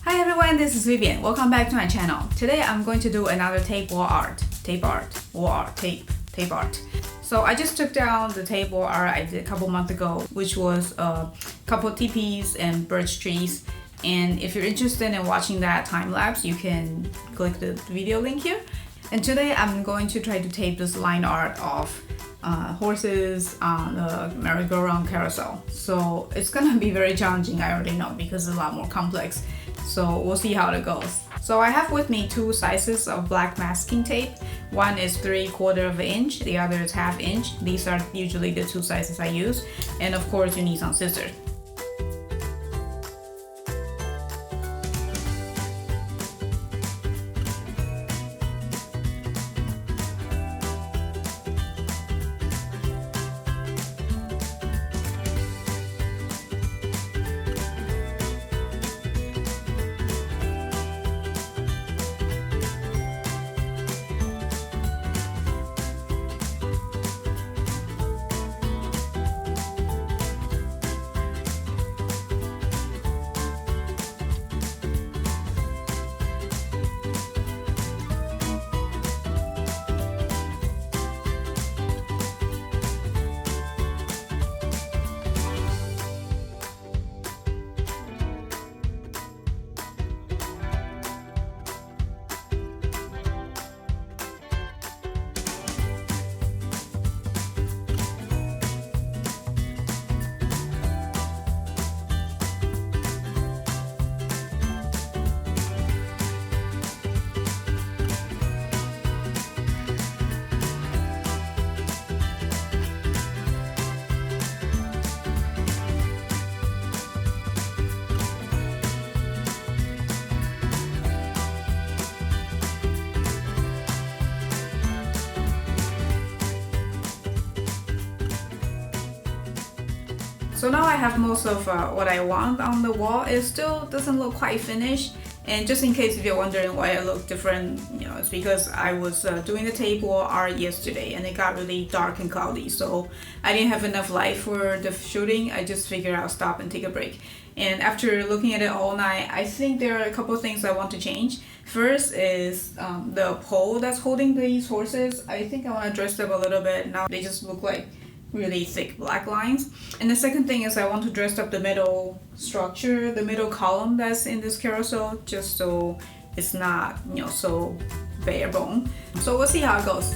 Hi everyone, this is Vivian. Welcome back to my channel. Today I'm going to do another tape art. So I just took down the tape wall art I did a couple months ago, which was a couple teepees and birch trees. And if you're interested in watching that time lapse, you can click the video link here. And today I'm going to try to tape this line art of horses on the merry-go-round carousel. So it's gonna be very challenging, I already know, because it's a lot more complex. So we'll see how it goes. So I have with me two sizes of black masking tape. One is 3/4 inch, the other is 1/2 inch. These are usually the two sizes I use. And of course you need some scissors. So now I have most of what I want on the wall. It still doesn't look quite finished. And just in case if you're wondering why I look different, it's because I was doing the tape wall art yesterday and it got really dark and cloudy. So I didn't have enough light for the shooting. I just figured I'll stop and take a break. And after looking at it all night, I think there are a couple of things I want to change. First is the pole that's holding these horses. I think I want to dress them a little bit. Now they just look like really thick black lines. And the second thing is I want to dress up the middle structure, the middle column that's in this carousel, just so it's not, so bare bone. So we'll see how it goes.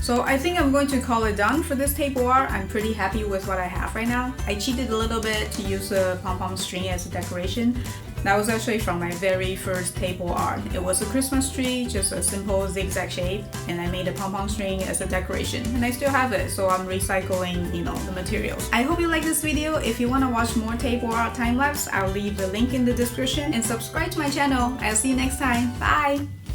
So I think I'm going to call it done for this table art. I'm pretty happy with what I have right now. I cheated a little bit to use a pom-pom string as a decoration. That was actually from my very first table art. It was a Christmas tree, just a simple zigzag shape, and I made a pom-pom string as a decoration. And I still have it, so I'm recycling, the materials. I hope you like this video. If you want to watch more table art time-lapse, I'll leave the link in the description, and subscribe to my channel. I'll see you next time. Bye!